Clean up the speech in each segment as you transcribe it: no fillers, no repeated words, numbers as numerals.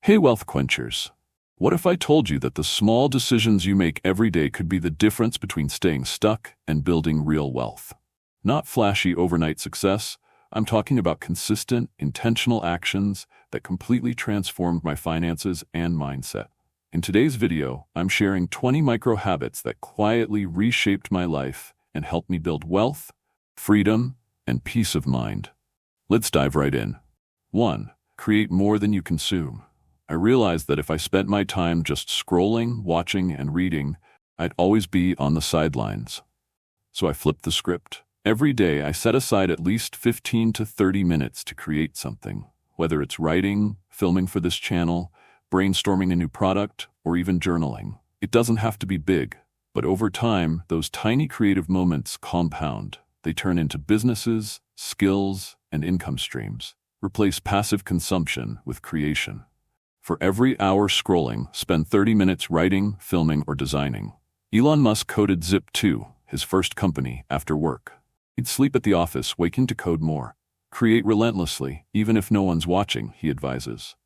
Hey Wealth Quenchers! What if I told you that the small decisions you make every day could be the difference between staying stuck and building real wealth? Not flashy overnight success, I'm talking about consistent, intentional actions that completely transformed my finances and mindset. In today's video, I'm sharing 20 micro habits that quietly reshaped my life and helped me build wealth, freedom, and peace of mind. Let's dive right in. 1. Create more than you consume. I realized that if I spent my time just scrolling, watching, and reading, I'd always be on the sidelines. So I flipped the script. Every day, I set aside at least 15 to 30 minutes to create something, whether it's writing, filming for this channel, brainstorming a new product, or even journaling. It doesn't have to be big, but over time, those tiny creative moments compound. They turn into businesses, skills, and income streams. Replace passive consumption with creation. For every hour scrolling, spend 30 minutes writing, filming, or designing. Elon Musk coded Zip2, his first company, after work. He'd sleep at the office, waking to code more. Create relentlessly, even if no one's watching, he advises.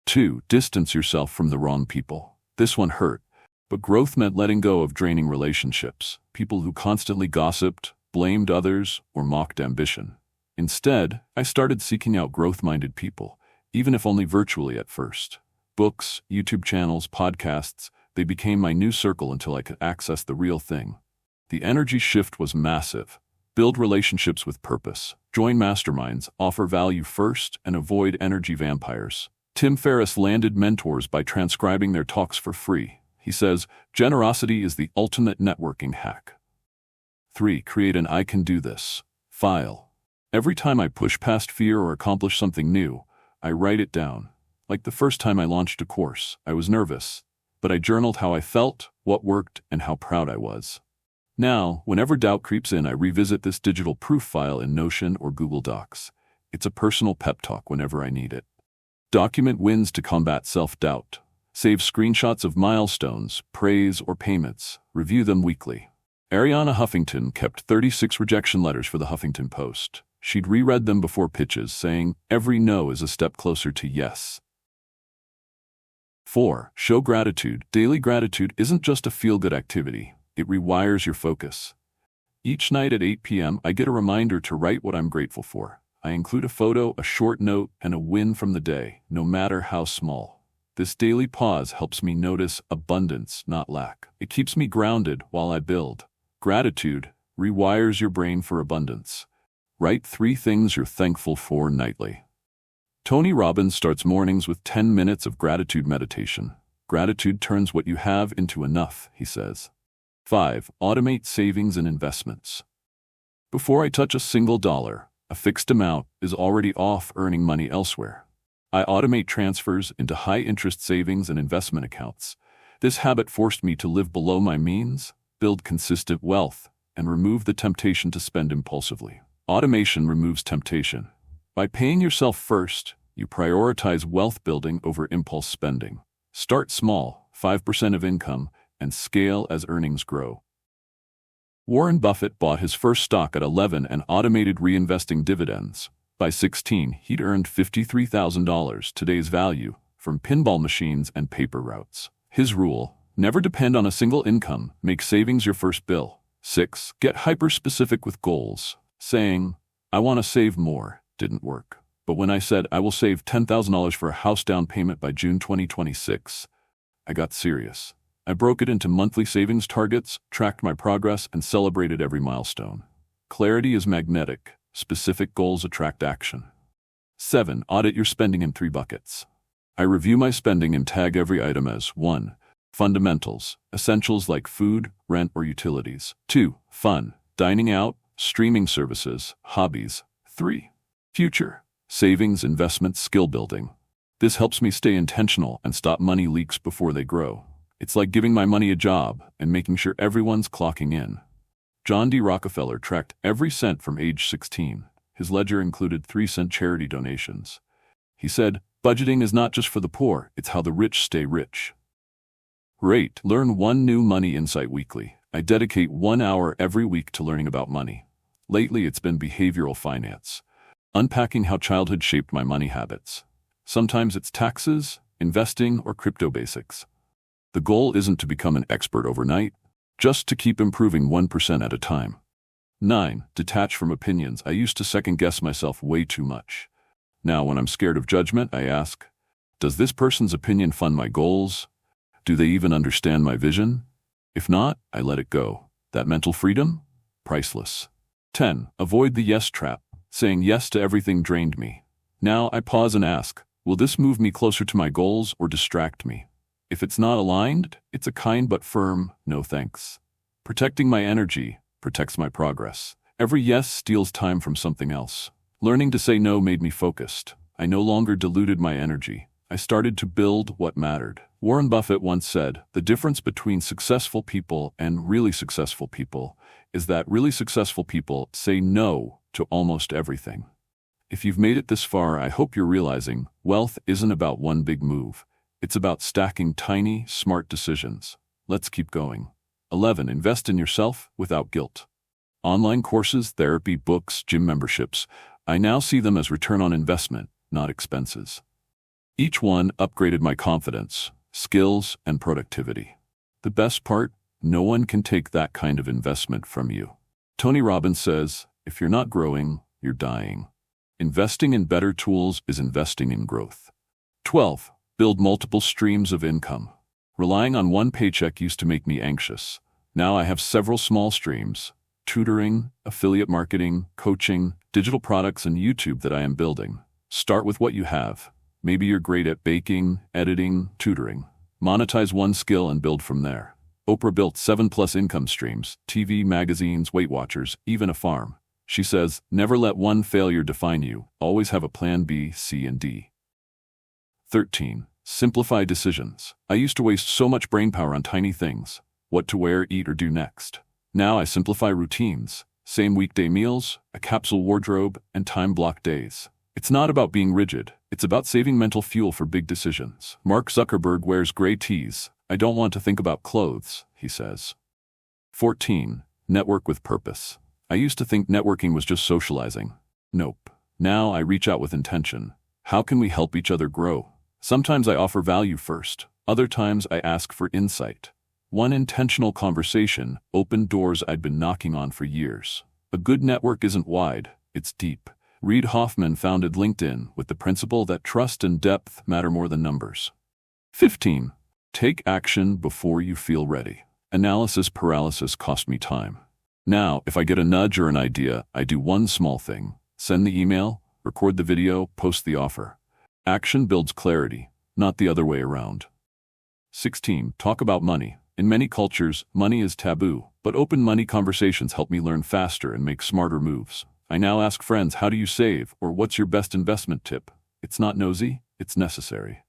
2. Distance yourself from the wrong people. This one hurt, but growth meant letting go of draining relationships, people who constantly gossiped, blamed others, or mocked ambition. Instead, I started seeking out growth-minded people, even if only virtually at first. Books, YouTube channels, podcasts, they became my new circle until I could access the real thing. The energy shift was massive. Build relationships with purpose. Join masterminds, offer value first, and avoid energy vampires. Tim Ferriss landed mentors by transcribing their talks for free. He says, generosity is the ultimate networking hack. 3. Create an I can do this file. Every time I push past fear or accomplish something new, I write it down. Like the first time I launched a course, I was nervous, but I journaled how I felt, what worked, and how proud I was. Now, whenever doubt creeps in, I revisit this digital proof file in Notion or Google Docs. It's a personal pep talk whenever I need it. Document wins to combat self-doubt. Save screenshots of milestones, praise, or payments. Review them weekly. Ariana Huffington kept 36 rejection letters for the Huffington Post. She'd reread them before pitches, saying, every no is a step closer to yes. 4. Show gratitude. Daily gratitude isn't just a feel-good activity. It rewires your focus. Each night at 8 p.m., I get a reminder to write what I'm grateful for. I include a photo, a short note, and a win from the day, no matter how small. This daily pause helps me notice abundance, not lack. It keeps me grounded while I build. Gratitude rewires your brain for abundance. Write 3 things you're thankful for nightly. Tony Robbins starts mornings with 10 minutes of gratitude meditation. Gratitude turns what you have into enough, he says. 5. Automate savings and investments. Before I touch a single dollar, a fixed amount is already off earning money elsewhere. I automate transfers into high-interest savings and investment accounts. This habit forced me to live below my means, build consistent wealth, and remove the temptation to spend impulsively. Automation removes temptation. By paying yourself first, you prioritize wealth building over impulse spending. Start small, 5% of income, and scale as earnings grow. Warren Buffett bought his first stock at 11 and automated reinvesting dividends. By 16, he'd earned $53,000, today's value, from pinball machines and paper routes. His rule, never depend on a single income, make savings your first bill. 6. Get hyper-specific with goals. Saying, I want to save more, didn't work. But when I said I will save $10,000 for a house down payment by June 2026, I got serious. I broke it into monthly savings targets, tracked my progress, and celebrated every milestone. Clarity is magnetic. Specific goals attract action. 7. Audit your spending in 3 buckets. I review my spending and tag every item as 1. Fundamentals, essentials like food, rent, or utilities. 2. Fun, dining out, streaming services, hobbies. 3. Future, savings, investments, skill building. This helps me stay intentional and stop money leaks before they grow. It's like giving my money a job and making sure everyone's clocking in. John D. Rockefeller tracked every cent from age 16. His ledger included 3-cent charity donations. He said, budgeting is not just for the poor, it's how the rich stay rich. Rate. Learn 1 new money insight weekly. I dedicate 1 hour every week to learning about money. Lately, it's been behavioral finance, unpacking how childhood shaped my money habits. Sometimes it's taxes, investing, or crypto basics. The goal isn't to become an expert overnight, just to keep improving 1% at a time. 9. Detach from opinions. I used to second-guess myself way too much. Now, when I'm scared of judgment, I ask, does this person's opinion fund my goals? Do they even understand my vision? If not, I let it go. That mental freedom? Priceless. 10. Avoid the yes trap. Saying yes to everything drained me. Now I pause and ask, will this move me closer to my goals or distract me? If it's not aligned, it's a kind but firm no thanks. Protecting my energy protects my progress. Every yes steals time from something else. Learning to say no made me focused. I no longer diluted my energy. I started to build what mattered. Warren Buffett once said, the difference between successful people and really successful people is that really successful people say no to almost everything. If you've made it this far, I hope you're realizing wealth isn't about one big move. It's about stacking tiny, smart decisions. Let's keep going. 11. Invest in yourself without guilt. Online courses, therapy, books, gym memberships. I now see them as return on investment, not expenses. Each one upgraded my confidence, skills, and productivity. The best part, no one can take that kind of investment from you. Tony Robbins says, if you're not growing, you're dying. Investing in better tools is investing in growth. 12. Build multiple streams of income. Relying on one paycheck used to make me anxious. Now I have several small streams: tutoring, affiliate marketing, coaching, digital products, and YouTube that I am building. Start with what you have. Maybe you're great at baking, editing, tutoring. Monetize one skill and build from there. Oprah built 7+ income streams: TV, magazines, Weight Watchers, even a farm. She says, never let one failure define you. Always have a plan B, C, and D. 13. Simplify decisions. I used to waste so much brainpower on tiny things. What to wear, eat, or do next. Now I simplify routines. Same weekday meals, a capsule wardrobe, and time-blocked days. It's not about being rigid. It's about saving mental fuel for big decisions. Mark Zuckerberg wears gray tees. I don't want to think about clothes, he says. 14. Network with purpose. I used to think networking was just socializing. Nope. Now I reach out with intention. How can we help each other grow? Sometimes I offer value first. Other times I ask for insight. One intentional conversation opened doors I'd been knocking on for years. A good network isn't wide, it's deep. Reid Hoffman founded LinkedIn with the principle that trust and depth matter more than numbers. 15. Take action before you feel ready. Analysis paralysis cost me time. Now, if I get a nudge or an idea, I do one small thing. Send the email, record the video, post the offer. Action builds clarity, not the other way around. 16. Talk about money. In many cultures, money is taboo, but open money conversations help me learn faster and make smarter moves. I now ask friends, how do you save, or what's your best investment tip? It's not nosy, it's necessary.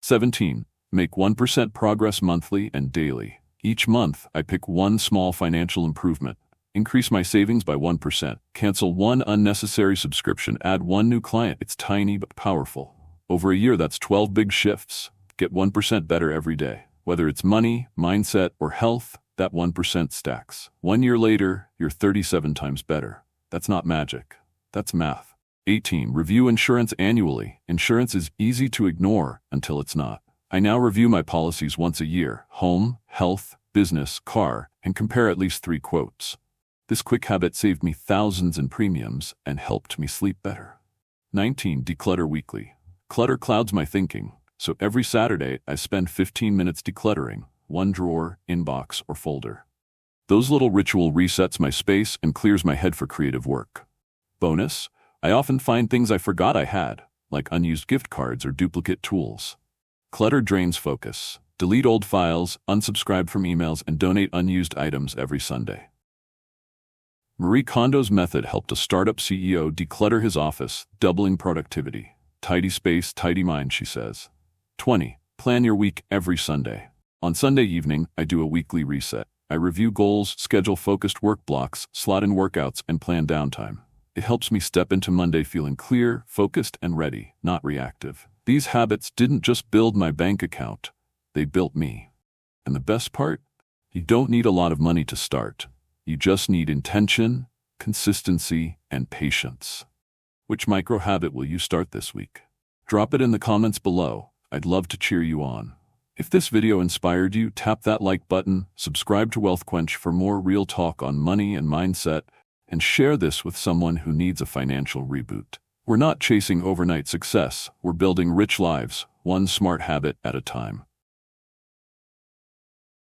17. Make 1% progress monthly and daily. Each month, I pick one small financial improvement. Increase my savings by 1%. Cancel one unnecessary subscription. Add one new client. It's tiny but powerful. Over a year, that's 12 big shifts. Get 1% better every day. Whether it's money, mindset, or health, that 1% stacks. 1 year later, you're 37 times better. That's not magic. That's math. 18. Review insurance annually. Insurance is easy to ignore until it's not. I now review my policies once a year: home, health, business, car, and compare at least 3 quotes. This quick habit saved me thousands in premiums and helped me sleep better. 19. Declutter weekly. Clutter clouds my thinking, so every Saturday I spend 15 minutes decluttering, one drawer, inbox, or folder. Those little ritual resets my space and clears my head for creative work. Bonus, I often find things I forgot I had, like unused gift cards or duplicate tools. Clutter drains focus. Delete old files, unsubscribe from emails, and donate unused items every Sunday. Marie Kondo's method helped a startup CEO declutter his office, doubling productivity. Tidy space, tidy mind, she says. 20. Plan your week every Sunday. On Sunday evening, I do a weekly reset. I review goals, schedule focused work blocks, slot in workouts, and plan downtime. It helps me step into Monday feeling clear, focused, and ready, not reactive. These habits didn't just build my bank account, they built me. And the best part? You don't need a lot of money to start. You just need intention, consistency, and patience. Which micro habit will you start this week? Drop it in the comments below. I'd love to cheer you on. If this video inspired you, tap that like button, subscribe to Wealth Quench for more real talk on money and mindset, and share this with someone who needs a financial reboot. We're not chasing overnight success. We're building rich lives, one smart habit at a time.